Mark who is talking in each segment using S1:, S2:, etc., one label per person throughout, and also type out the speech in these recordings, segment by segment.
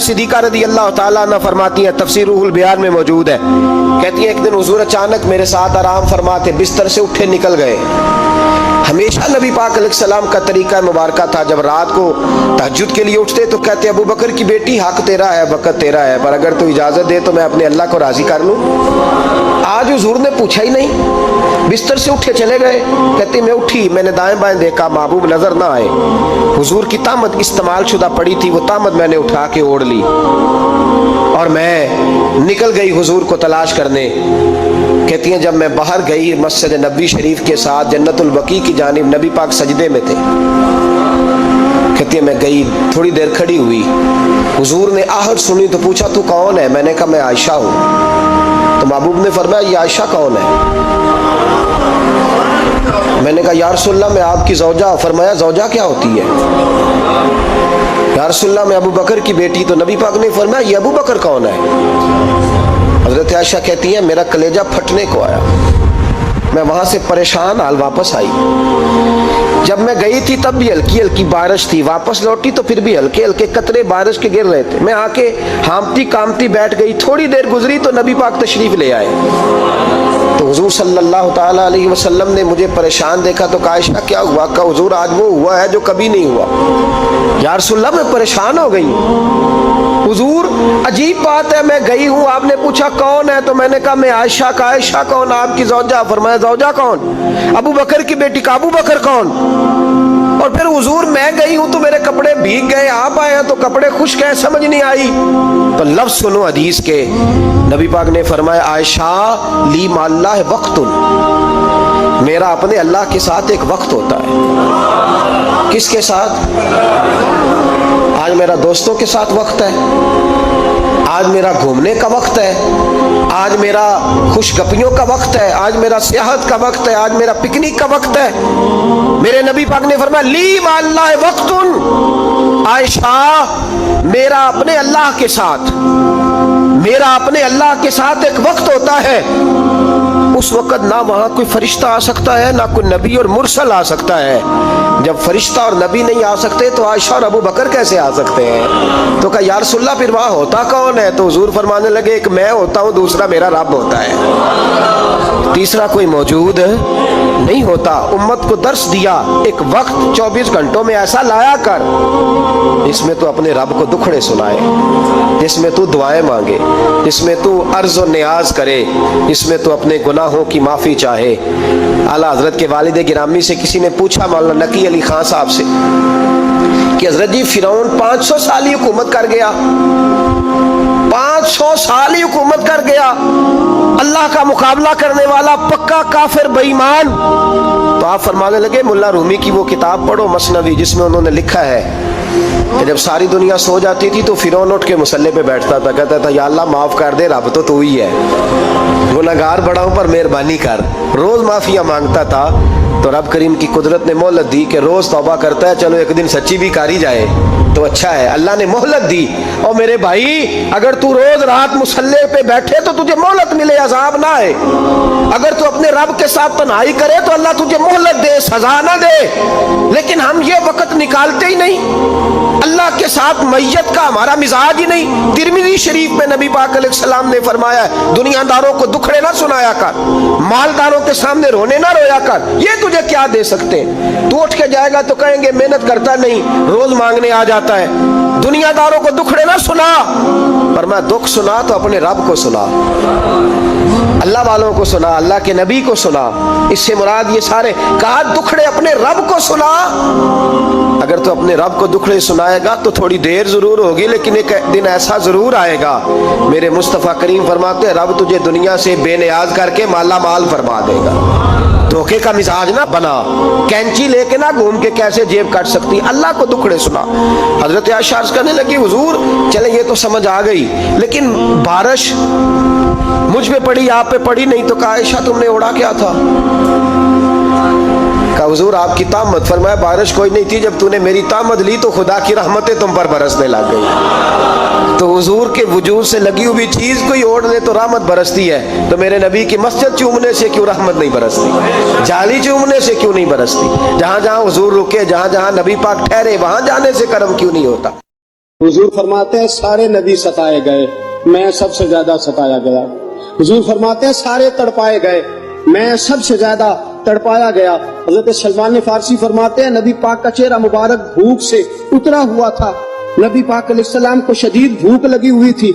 S1: सिद्दीक़ा रज़ी अल्लाह ताला अन्हा फरमाती हैं, तफसीर रूहुल बयान में मौजूद है, कहती हैं एक दिन हुजूर अचानक मेरे साथ आराम फरमाते बिस्तर से उठे निकल गए। हमेशा नबी पाक अलैहिस्सलाम का तरीका मुबारका था, जब रात को तहज्जुद के लिए उठते तो कहते अबू बकर की बेटी हक तेरा है, वक़्त तेरा है, पर अगर तू इजाज़त दे तो मैं अपने अल्लाह को राज़ी कर लूँ। आज हुजूर ने पूछा ही नहीं, बिस्तर से उठे चले गए। कहते मैं उठी, मैंने दाएं बाएं देखा, महबूब नजर ना आए। हुजूर की तामत इस्तेमाल शुदा पड़ी थी, वो तामत मैंने उठा के ओढ़ ली और मैं निकल गई हुजूर को तलाश करने। कहती हैं जब मैं बाहर गई मस्जिद नबी शरीफ के साथ जन्नतुल बकी की जानिब, नबी पाक सजदे में थे। कहती है मैं गई, थोड़ी देर खड़ी हुई, हुजूर ने आहट सुनी तो पूछा तू कौन है? मैंने कहा मैं आयशा हूँ। तो महबूब ने फरमाया ये आयशा कौन है? मैंने कहा या रसूलल्लाह मैं आपकी ज़ौजा। फरमाया ज़ौजा क्या होती है? या रसूलल्लाह मैं अबू बकर की बेटी। तो नबी पाक ने फरमाया ये अबू बकर कौन है? हज़रत आयशा कहती है मेरा कलेजा फटने को आया, मैं वहां से परेशान हाल वापस आई। जब मैं गई थी तब भी हल्की हल्की बारिश थी, वापस लौटी तो फिर भी हल्के हल्के कतरे बारिश के गिर रहे थे। मैं आके हामती कामती बैठ गई, थोड़ी देर गुजरी तो नबी पाक तशरीफ ले आए। तो हुजूर सल्लल्लाहु ताला अलैहि वसल्लम ने मुझे परेशान देखा तो कहा आयशा क्या हुआ? कहा हुजूर आज वो हुआ है जो कभी नहीं हुआ। या रसूलल्लाह मैं परेशान हो गई। हुजूर अजीब बात है, मैं गई हूँ, आपने पूछा कौन है तो मैंने कहा मैं आयशा। का आयशा कौन? आपकी ज़ौजा। फरमाया ज़ौजा कौन? अबू बकर की बेटी। का अबू बकर कौन? और फिर हुजूर मैं गई हूं तो मेरे कपड़े भीग गए, आप आए हैं तो कपड़े खुश्क हैं, समझ नहीं आई। तो लफ्ज सुनो हदीस के, नबी पाक ने फरमाया आयशा ली माल्लाह वक्तुन, मेरा अपने अल्लाह के साथ एक वक्त होता है। किसके साथ? आज मेरा दोस्तों के साथ वक्त है, आज मेरा घूमने का वक्त है, आज मेरा खुशगपियों का वक्त है, आज मेरा सियाहत का वक्त है, आज मेरा पिकनिक का वक्त है। मेरे नबी पाक ने फरमाया ली माल्लाह वक्तुन, आयशा मेरा अपने अल्लाह के साथ, मेरा अपने अल्लाह के साथ एक वक्त होता है। उस वक्त ना वहां कोई फरिश्ता आ सकता है, ना कोई नबी और मुरसल आ सकता है। जब फरिश्ता और नबी नहीं आ सकते तो आयशा और अबू बकर कैसे आ सकते हैं? तो कहा या रसूलल्लाह फिर वहां होता कौन है? तो हुजूर फरमाने लगे एक मैं होता हूं, दूसरा मेरा रब होता है, तीसरा कोई मौजूद नहीं होता। उम्मत को दर्श दिया एक वक्त 24 घंटों में ऐसा लाया कर जिसमें तू अपने रब को दुखड़े सुनाए, जिसमें तू दुआएं मांगे, जिसमें तू अर्ज और नियाज करे, जिसमें तू अपने गुनाहों की माफी चाहे। आला हजरत के वालिद गिरामी से किसी ने पूछा मौलाना नकी अली खान साहब से कि हजरत जी फिरौन 500 साल ही हुकूमत कर गया, 500 साल ही हुकूमत कर गया, अल्लाह का मुकाबला करने वाला पक्का काफिर बेईमान। तो आप फरमाने लगे मुल्ला रूमी की वो किताब पढ़ो मसनवी, जिसमें उन्होंने लिखा है कि जब सारी दुनिया सो जाती थी तो फिरौन उठ के मुसल्ले पे बैठता था, कहता था या अल्लाह माफ कर दे, रब तो तू ही है, गुनहगार बड़ा हूं पर मेहरबानी कर। रोज माफिया मांगता था तो रब करीम की कुदरत ने मोहलत दी कि रोज तौबा करता है, चलो एक दिन सच्ची भी कारी जाए तो अच्छा है। अल्लाह ने मोहलत दी। और मेरे भाई अगर तू रोज रात मुसल्ले पे बैठे तो तुझे मोहलत मिले, अजाब ना आए। अगर तू अपने रब के साथ तन्हाई करे तो अल्लाह तुझे मोहलत दे, सजा ना दे। लेकिन हम ये वक्त निकालते ही नहीं, अल्लाह के साथ मैयत का हमारा मिजाज ही नहीं। तिरमिज़ी शरीफ में नबी पाक अलैहिस्सलाम ने फरमाया दुनियादारों को दुखड़े ना सुनाया कर, मालदारों के सामने रोने ना रोया कर, ये तुझे क्या दे सकते? तू उठ के जाएगा तो कहेंगे मेहनत करता नहीं, रोज मांगने आ जाता है। दुनियादारों को दुखड़े ना सुना, पर मैं दुख सुना तो अपने रब को सुना, अल्लाह वालों को सुना, अल्लाह के नबी को सुना। इससे मुराद ये सारे कहा दुखड़े अपने रब को सुना। अगर तू अपने रब को दुखड़े सुनाएगा तो थोड़ी देर जरूर होगी, लेकिन एक दिन ऐसा जरूर आएगा, मेरे मुस्तफ़ा करीम फरमाते हैं रब तुझे दुनिया से बेनियाज करके माला माल फरमा देगा। धोखे का मिजाज ना बना, कैंची लेके ना घूम के कैसे जेब काट सकती, अल्लाह को दुखड़े सुना। हजरत आयशा अर्ज करने लगी हुजूर चले ये तो समझ आ गई, लेकिन बारिश मुझ पे पड़ी आप पे पड़ी नहीं। तो कहा आयशा तुमने ओढ़ा क्या था? कहा हुजूर आपकी तामत। फरमाया बारिश कोई नहीं थी, जब तूने मेरी तामत ली तो खुदा की रहमतें तुम पर बरसने लग गई। तो हुजूर के वजूद से लगी हुई चीज कोई ओढ़ ले तो रहमत बरसती है, तो मेरे नबी की मस्जिद चूमने से क्यों रहमत नहीं बरसती? जाली चूमने से क्यों नहीं बरसती? जहां जहां हुजूर रुके, जहां जहां नबी पाक ठहरे, वहां जाने से करम क्यों नहीं होता?
S2: हुजूर फरमाते हैं सारे नबी सताए गए, मैं सबसे ज्यादा सताया गया। हुजूर फरमाते हैं सारे तड़पाए गए, मैं सबसे ज्यादा तड़पाया गया। हजरत सलमान फारसी फरमाते हैं नबी पाक का चेहरा मुबारक भूख से उतरा हुआ था, नबी पाक अलैहिस्सलाम को शदीद भूख लगी हुई थी।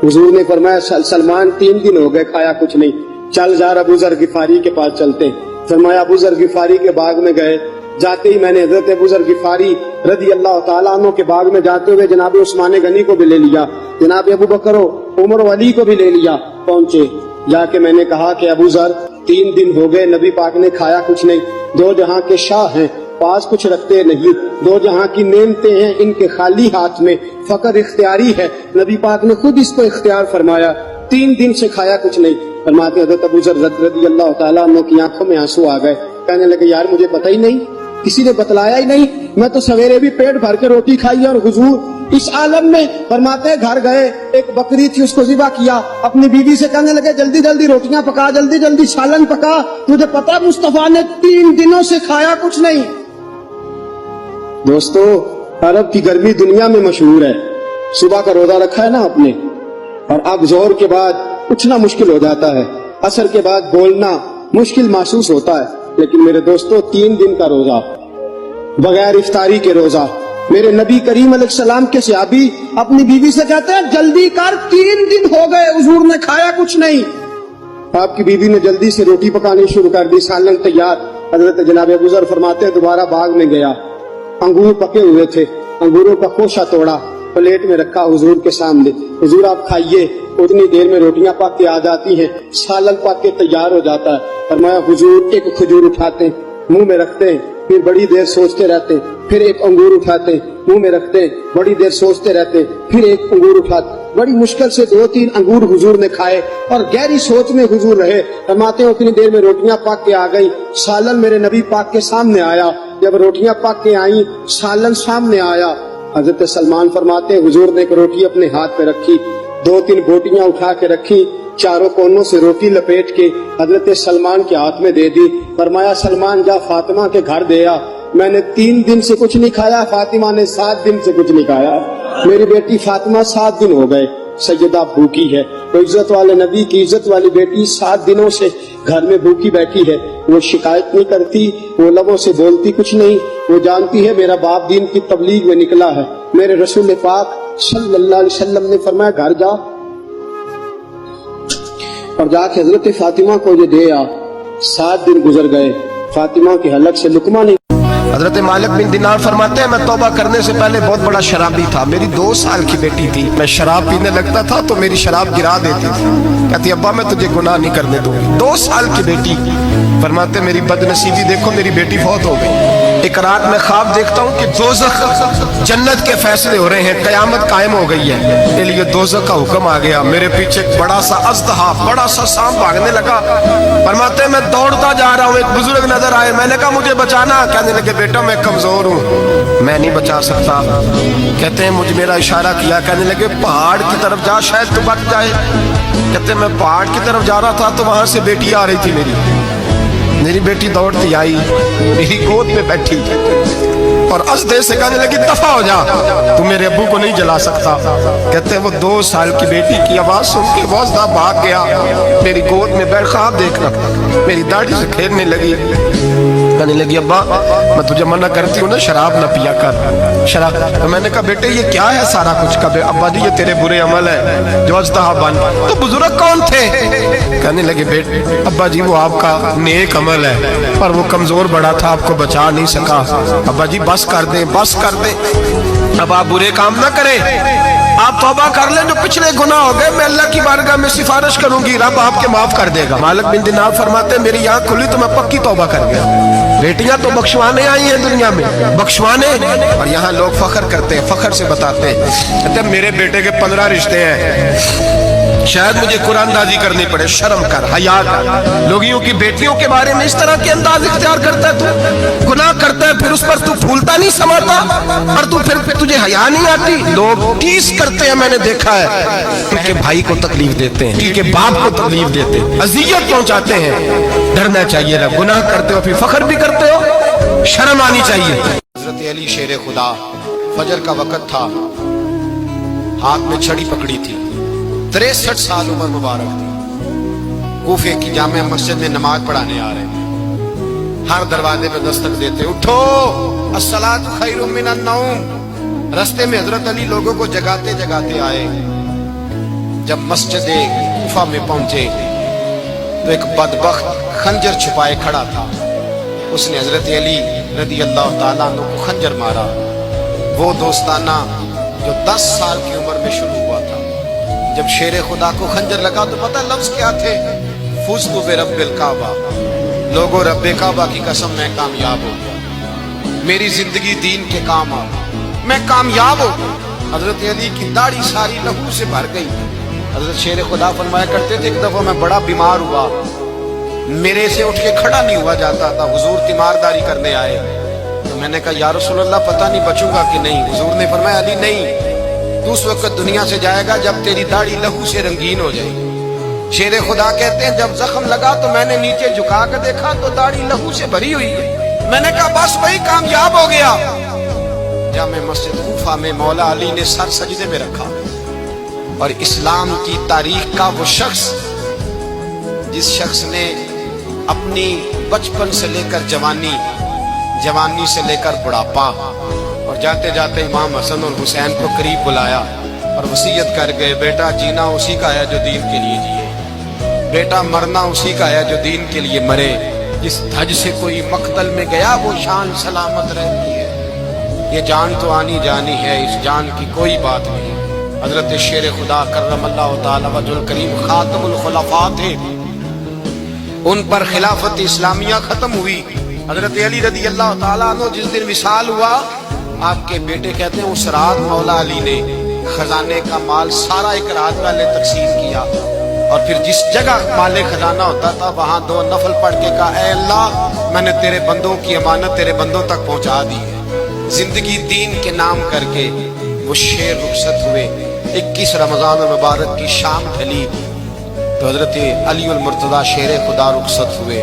S2: हुजूर ने फरमाया सलमान 3 दिन हो गए खाया कुछ नहीं, चल जा अबू ज़र गिफारी के पास चलते। फरमाया अबू ज़र गिफारी के बाग में गए। जाते ही मैंने हजरत अबू ज़र गिफारी रदी अल्लाह तआला अन्हु के बाग में जाते हुए जनाब उस्मान गनी को भी ले लिया, जनाब अबू बकर उमर अली को भी ले लिया। पहुंचे, जाके मैंने कहा कि अबू ज़र 3 दिन हो गए नबी पाक ने खाया कुछ नहीं, 2 जहां के शाह हैं, पास कुछ रखते नहीं, 2 जहां की नेमतें हैं, इनके खाली हाथ में फकर इख्तियारी है, नबी पाक ने खुद इसको इख्तियार फरमाया, 3 दिन से खाया कुछ नहीं। फरमाते हज़रत अबू ज़र रज़ी अल्लाह तआला अन्हु की आंखों में आंसू आ गए, कहने लगे यार मुझे पता ही नहीं, किसी ने बतलाया ही नहीं, मैं तो सवेरे भी पेट भर के रोटी खाई और हुजूर इस आलम में। फरमाते घर गए, एक बकरी थी उसको ज़िबा किया, अपनी बीवी से कहने लगे जल्दी जल्दी रोटियां पका, जल्दी जल्दी सालन पका, तुझे पता मुस्तफा ने 3 दिनों से खाया कुछ नहीं। दोस्तों अरब की गर्मी दुनिया में मशहूर है, सुबह का रोजा रखा है ना आपने, और अब जोर के बाद उठना मुश्किल हो जाता है, असर के बाद बोलना मुश्किल महसूस होता है, लेकिन मेरे दोस्तों 3 दिन का रोजा बगैर इफ्तारी के रोजा, मेरे नबी करीम अलैहिस्सलाम के सहाबी अपनी बीवी से कहते हैं जल्दी कर 3 दिन हो गए हुजूर ने खाया कुछ नहीं। आपकी बीवी ने जल्दी से रोटी पकानी शुरू कर दी, सालन तैयार। हजरत जनाब अबू ज़र फरमाते हैं दोबारा बाग में गया, अंगूर पके हुए थे, अंगूरों का खोशा तोड़ा, प्लेट में रखा हुजूर के सामने, हुजूर आप खाइए। उतनी देर में रोटियां पक के आ जाती हैं, सालन पक के तैयार हो जाता है। फरमाया हुजूर एक खजूर उठाते मुंह में रखते हैं, फिर बड़ी देर सोचते रहते, फिर एक अंगूर उठाते मुंह में रखते, बड़ी देर सोचते रहते, फिर एक अंगूर उठाते। बड़ी मुश्किल से 2-3 अंगूर हुजूर ने खाए और गहरी सोच में हुजूर रहे। फरमाते हैं उतनी देर में रोटियां पक के आ गई, सालन मेरे नबी पाक के सामने आया। जब रोटियां पक के आई, सालन सामने आया, हजरत सलमान फरमाते हैं हुजूर ने एक रोटी अपने हाथ पे रखी, 2-3 बोटियां उठा के रखी, चारों कोनों से रोटी लपेट के हजरत सलमान के हाथ में दे दी। फरमाया सलमान जा फातिमा के घर दे आ, मैंने 3 दिन से कुछ नहीं खाया, फातिमा ने 7 दिन से कुछ नहीं खाया। मेरी बेटी फातिमा 7 दिन हो गए सैयदा भूखी है। तो इज्जत वाले नबी की इज्जत वाली बेटी 7 दिनों से घर में भूखी बैठी है, वो शिकायत नहीं करती, वो लबों से बोलती कुछ नहीं, वो जानती है मेरा बाप दीन की तबलीग में निकला है। मेरे रसूल पाक सल्लल्लाहु अलैहि वसल्लम ने फरमाया घर जा और जाके हजरत फातिमा को ये दे आ। 7 दिन गुजर गए, फातिमा के हलक से लुकमा नहीं।
S1: हजरत मालिक बिन दिनार फरमाते हैं मैं तौबा करने से पहले बहुत बड़ा शराबी था, मेरी 2 साल की बेटी थी, मैं शराब पीने लगता था तो मेरी शराब गिरा देती थी, कहती अब्बा मैं तुझे गुनाह नहीं करने दूंगी। 2 साल की बेटी। फरमाते मेरी बदनसीबी देखो, मेरी बेटी फौत हो गई। एक रात में ख्वाब देखता हूँ कि दोज़ख जन्नत के फैसले हो रहे हैं, कयामत कायम हो गई है, इसके लिए दोज़ख का हुक्म आ गया। मेरे पीछे एक बड़ा सा अज़दहा, बड़ा सा सांप भागने लगा। फरमाते मैं दौड़ता जा रहा हूँ, एक बुजुर्ग नजर आए, मैंने कहा मुझे बचाना। कहने लगे बेटा मैं कमजोर हूँ, मैं नहीं बचा सकता। कहते हैं मुझे मेरा इशारा किया, कहने लगे पहाड़ की तरफ जा, शायद तू बच जाए। कहते मैं पहाड़ की तरफ जा रहा था तो वहां से बेटी आ रही थी, मेरी बेटी दौड़ती आई, मेरी गोद में बैठी और अज़दे से कहने लगी दफा हो जा, तू मेरे अब्बू को नहीं जला सकता। कहते हैं वो 2 साल की बेटी की आवाज सुन के वज़दा भाग गया, मेरी गोद में बैठ ख्वाब देखना, मेरी दाढ़ी से खेलने लगी, कहने लगी अब्बा मैं तुझे मना करती हूँ ना शराब ना पिया कर, शराब। तो मैंने कहा बेटे ये क्या है सारा कुछ? कहा अब्बा जी ये तेरे बुरे अमल है जो अज़दहा बन। तो बुजुर्ग कौन थे? कहने लगे बेटे अब्बा जी वो आपका नेक अमल है, पर वो कमजोर बड़ा था, आपको बचा नहीं सका। अब्बा जी बस कर दे, बस कर दे, अब आप बुरे काम ना करें, आप तौबा कर लें, जो पिछले गुनाह हो गए मैं अल्लाह की बारगाह में सिफारिश करूंगी, रब आपके माफ कर देगा। मालिक बिन दिनार फरमाते मेरी आंख खुली तो मैं पक्की तौबा कर गया। बेटियां तो बख्शवाने आई हैं दुनिया में, बख्शवाने, और यहाँ लोग फख्र करते हैं, फख्र से बताते हैं, कहते मेरे बेटे के 15 रिश्ते हैं, शायद मुझे कुरानदाजी करनी पड़े, शर्म कर, हया कर। लोगियों की बेटियों के बारे में इस तरह के अंदाज इख्तियार करता है, तू गुनाह करता है, फिर उस पर तू फूलता नहीं समाता, और तू फिर तुझे हया नहीं आती। लोग टीस करते हैं, मैंने देखा है, उनके भाई को तकलीफ देते हैं, उनके बाप को तकलीफ देते हैं, अजियत पहुंचाते हैं। डरना चाहिए ना, गुनाह करते हो फिर फख्र भी करते हो, शर्म आनी चाहिए। हजरत अली शेर खुदा, फजर का वक्त था,
S3: ہاتھ میں چھڑی پکڑی تھی، 63 سال عمر مبارک تھی، کوفے کی جامع مسجد میں نماز پڑھانے آ رہے ہیں، ہر دروازے پہ دستک دیتے، اٹھو الصلاۃ خیر من النوم۔ رستے میں حضرت علی لوگوں کو جگاتے جگاتے آئے، جب مسجد کوفہ میں پہنچے تو ایک بدبخت خنجر چھپائے کھڑا تھا، اس نے حضرت علی رضی اللہ تعالیٰ عنہ کو خنجر مارا، وہ دوستانہ جو 10 سال کی عمر میں شروع ہوا تھا۔ جب شیر خدا کو خنجر لگا تو پتہ لفظ کیا تھے؟ فزت برب الکعبہ، لوگوں رب کعبہ کی قسم میں کامیاب ہو گیا، میری زندگی دین کے کام آ، میں کامیاب ہو گیا۔ حضرت علی کی داڑھی ساری لہو سے بھر گئی۔ حضرت شیر خدا فرمایا کرتے تھے، ایک دفعہ میں بڑا بیمار ہوا، میرے سے اٹھ کے کھڑا نہیں ہوا جاتا تھا، حضور تیمارداری کرنے آئے تو میں نے کہا یا رسول اللہ پتہ نہیں بچوں گا کہ نہیں۔ حضور نے فرمایا علی نہیں، تو اس وقت دنیا سے جائے گا جب تیری داڑھی لہو سے رنگین ہو جائے گی۔ شیر خدا کہتے ہیں جب زخم لگا تو میں نے نیچے جھکا کر دیکھا تو داڑھی لہو سے بھری ہوئی ہے، میں نے کہا بس وہی کامیاب ہو گیا۔ جامع مسجد کوفہ میں مولا علی نے سر سجدے میں رکھا، اور اسلام کی تاریخ کا وہ شخص جس شخص نے اپنی بچپن سے لے کر جوانی، جوانی سے لے کر بڑھاپا، اور جاتے جاتے امام حسن اور حسین کو قریب بلایا اور وصیت کر گئے، بیٹا جینا اسی کا ہے جو دین کے لیے جیے، بیٹا مرنا اسی کا ہے جو دین کے لیے مرے، جس دھج سے کوئی مقتل میں گیا وہ شان سلامت رہتی ہے، یہ جان تو آنی جانی ہے، اس جان کی کوئی بات نہیں۔ حضرت شیر خدا کرم اللہ تعالی وجہ الکریم خاتم الخلفاء تھے، ان پر خلافت اسلامیہ ختم ہوئی۔ حضرت علی رضی اللہ تعالیٰ عنہ جس دن وصال ہوا، آپ کے بیٹے کہتے ہیں اس رات مولا علی نے خزانے کا مال سارا ایک رات والے تقسیم کیا، اور پھر جس جگہ مال خزانہ ہوتا تھا وہاں 2 نفل پڑھ کے کہا اے اللہ میں نے تیرے بندوں کی امانت تیرے بندوں تک پہنچا دی ہے۔ زندگی دین کے نام کر کے وہ شیر رخصت ہوئے۔ 21 رمضان المبارک کی شام ڈھلی تو حضرت علی المرتضیٰ شیر خدا رخصت ہوئے۔